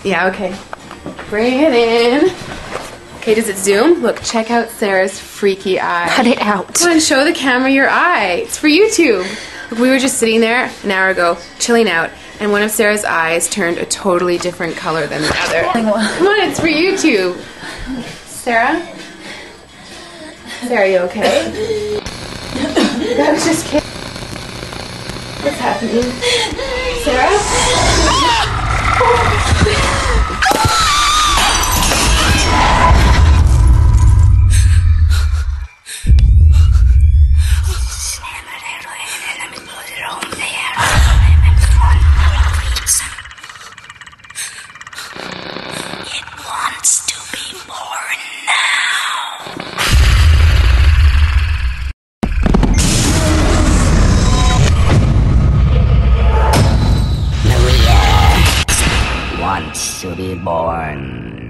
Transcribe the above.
Yeah, okay. Bring it in. Okay, does it zoom? Look, check out Sarah's freaky eye. Cut it out. Come on, show the camera your eye. It's for YouTube. Look, we were just sitting there an hour ago, chilling out, and one of Sarah's eyes turned a totally different color than the other. Come on, it's for YouTube. Sarah? Sarah, you okay? I was just kidding. What's happening? Sarah? Wants to be born.